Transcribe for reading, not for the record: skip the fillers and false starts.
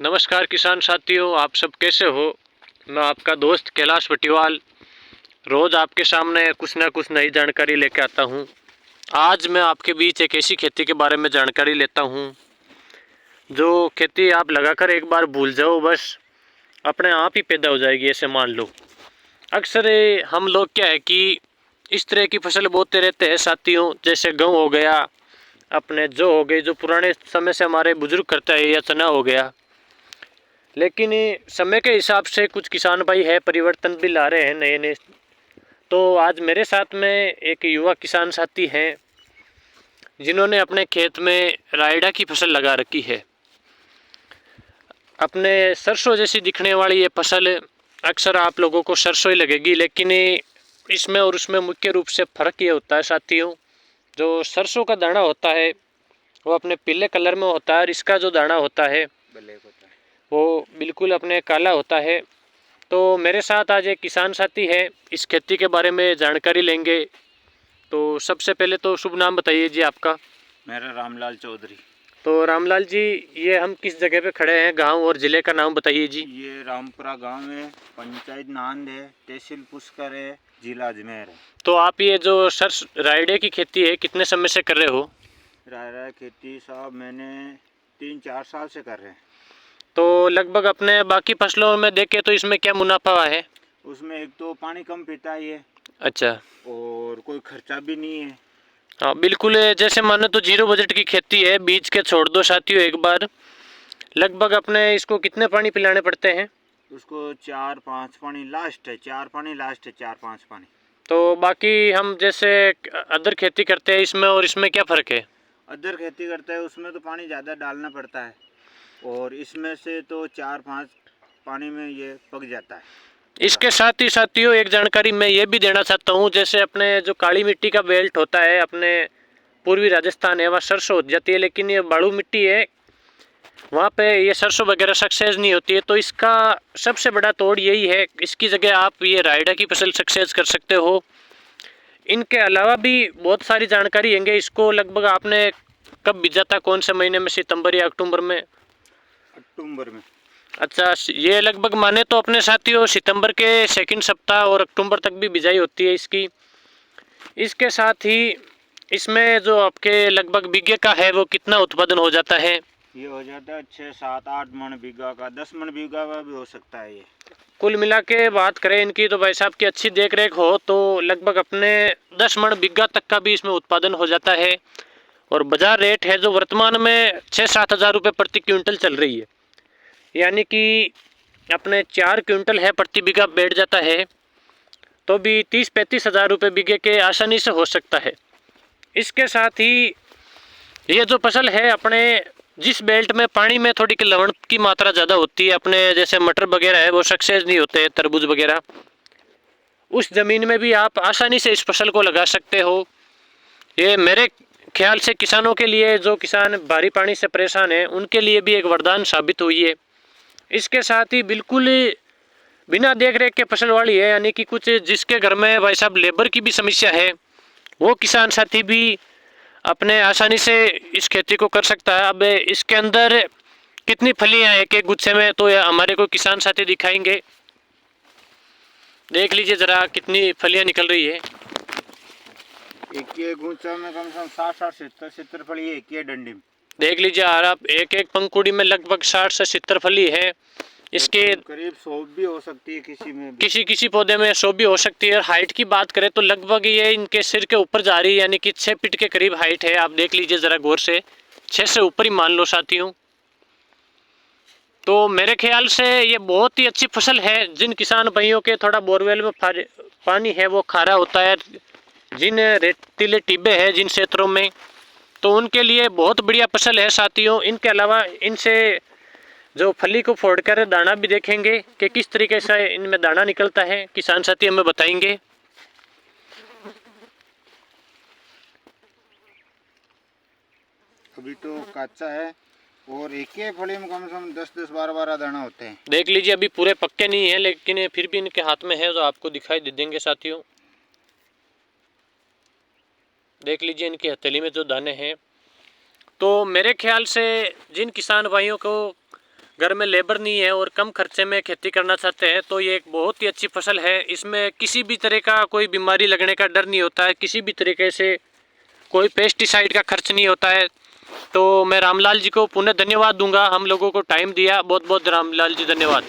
नमस्कार किसान साथियों, आप सब कैसे हो। मैं आपका दोस्त कैलाश पटिवाल रोज़ आपके सामने कुछ ना कुछ नई जानकारी लेकर आता हूँ। आज मैं आपके बीच एक ऐसी खेती के बारे में जानकारी लेता हूँ जो खेती आप लगाकर एक बार भूल जाओ, बस अपने आप ही पैदा हो जाएगी, ऐसे मान लो। अक्सर हम लोग क्या है कि इस तरह की फसल बोते रहते हैं साथियों, जैसे गेहूँ हो गया, अपने जो हो गई, जो पुराने समय से हमारे बुजुर्ग करते हैं, या चना हो गया। लेकिन समय के हिसाब से कुछ किसान भाई है परिवर्तन भी ला रहे हैं नए नए। तो आज मेरे साथ में एक युवा किसान साथी हैं जिन्होंने अपने खेत में रायडा की फसल लगा रखी है। अपने सरसों जैसी दिखने वाली ये फसल अक्सर आप लोगों को सरसों ही लगेगी, लेकिन इसमें और उसमें मुख्य रूप से फ़र्क ये होता है साथियों, जो सरसों का दाना होता है वो अपने पीले कलर में होता है, और इसका जो दाना होता है ब्लैक होता है, वो बिल्कुल अपने काला होता है। तो मेरे साथ आज एक किसान साथी है, इस खेती के बारे में जानकारी लेंगे। तो सबसे पहले तो शुभ नाम बताइए जी आपका। मेरा रामलाल चौधरी। तो रामलाल जी, ये हम किस जगह पे खड़े हैं, गांव और ज़िले का नाम बताइए जी। ये रामपुरा गांव है, पंचायत नांद है, तहसील पुष्कर है, जिला अजमेर है। तो आप ये जो सरस रायडे की खेती है कितने समय से कर रहे हो। रायरा खेती साहब मैंने 3-4 साल से कर रहे हैं। तो लगभग अपने बाकी फसलों में देखें तो इसमें क्या मुनाफा है। उसमें एक तो पानी कम पीता है ये, अच्छा। और कोई खर्चा भी नहीं है। हाँ बिल्कुल, जैसे माने तो जीरो बजट की खेती है, बीज के छोड़ दो साथियों एक बार। लगभग अपने इसको कितने पानी पिलाने पड़ते हैं। उसको 4-5 पानी लास्ट है, 4 पानी लास्ट है, 4-5 पानी। तो बाकी हम जैसे अदर खेती करते हैं, इसमें और इसमें क्या फ़र्क है। अदर खेती करता है उसमें तो पानी ज़्यादा डालना पड़ता है, और इसमें से तो 4-5 पानी में ये पक जाता है। इसके साथ ही साथियों एक जानकारी मैं ये भी देना चाहता हूँ, जैसे अपने जो काली मिट्टी का बेल्ट होता है अपने पूर्वी राजस्थान है, वहाँ सरसों हो जाती है, लेकिन ये बालू मिट्टी है, वहाँ पे ये सरसों वगैरह सक्सेस नहीं होती है। तो इसका सबसे बड़ा तोड़ यही है, इसकी जगह आप ये रायडा की फसल सक्सेस कर सकते हो। इनके अलावा भी बहुत सारी जानकारी हैंगे। इसको लगभग आपने कब बीजा था, कौन से महीने में, सितंबर या अक्टूबर में। अक्टूबर में। अच्छा, ये लगभग माने तो अपने साथियों सितंबर के सेकंड सप्ताह और अक्टूबर तक भी बिजाई होती है इसकी। इसके साथ ही इसमें जो आपके लगभग बीघे का है वो कितना उत्पादन हो जाता है। ये हो जाता है 6-7-8 मन बीघा का, 10 मन बीघा का भी हो सकता है ये। कुल मिला के बात करें इनकी, तो भाई साहब की अच्छी देख रेख हो तो लगभग अपने 10 मन बीघा तक का भी इसमें उत्पादन हो जाता है। और बाजार रेट है जो वर्तमान में 6-7 हज़ार रुपये प्रति क्विंटल चल रही है, यानी कि अपने 4 क्विंटल है प्रति बीघा बैठ जाता है, तो भी 30-35 हज़ार रुपये बीघे के आसानी से हो सकता है। इसके साथ ही ये जो फसल है अपने जिस बेल्ट में पानी में थोड़ी लवण की मात्रा ज़्यादा होती है, अपने जैसे मटर वगैरह है वो सक्सेस नहीं होते, तरबूज वगैरह, उस ज़मीन में भी आप आसानी से इस फसल को लगा सकते हो। ये मेरे ख्याल से किसानों के लिए, जो किसान भारी पानी से परेशान है, उनके लिए भी एक वरदान साबित हुई है। इसके साथ ही बिल्कुल बिना देख रेख के फसल वाली है, यानी कि कुछ जिसके घर में भाई साहब लेबर की भी समस्या है, वो किसान साथी भी अपने आसानी से इस खेती को कर सकता है। अब इसके अंदर कितनी फलियां हैं एक एक गुच्छे में, तो हमारे को किसान साथी दिखाएंगे। देख लीजिए जरा कितनी फलियां निकल रही है। एक गुच्छा में कम से कम 60-70 फली है, एक डंडी में। देख लीजिए यार आप, एक एक पंखुड़ी में लगभग 60 से 70 फली है। इसके करीब 100 भी हो सकती है, किसी में भी। किसी पौधे में 100 भी हो सकती है। और हाइट की बात करें तो लगभग ये इनके सिर के ऊपर जा रही है, यानी कि 6 फीट के करीब हाइट है। आप देख लीजिए ज़रा गौर से, 6 से ऊपर ही मान लो साथियों। तो मेरे ख्याल से ये बहुत ही अच्छी फसल है। जिन किसान भाइयों के थोड़ा बोरवेल में पानी है वो खारा होता है, जिन रेतीले टिब्बे हैं जिन क्षेत्रों में, तो उनके लिए बहुत बढ़िया फसल है साथियों। इनके अलावा इनसे जो फली को फोड़कर दाना भी देखेंगे कि किस तरीके से इनमें दाना निकलता है, किसान साथी हमें बताएंगे। अभी तो कच्चा है, और एक ही फली में कम से कम 10-10, 12-12 दाना होते हैं। देख लीजिए अभी पूरे पक्के नहीं है, लेकिन फिर भी इनके हाथ में है, जो आपको दिखाई दे देंगे साथियों। देख लीजिए इनकी हथेली में जो दाने हैं। तो मेरे ख्याल से जिन किसान भाइयों को घर में लेबर नहीं है और कम खर्चे में खेती करना चाहते हैं तो ये एक बहुत ही अच्छी फसल है। इसमें किसी भी तरह का कोई बीमारी लगने का डर नहीं होता है, किसी भी तरीके से कोई पेस्टिसाइड का खर्च नहीं होता है। तो मैं रामलाल जी को पुनः धन्यवाद दूंगा, हम लोगों को टाइम दिया। बहुत बहुत रामलाल जी धन्यवाद।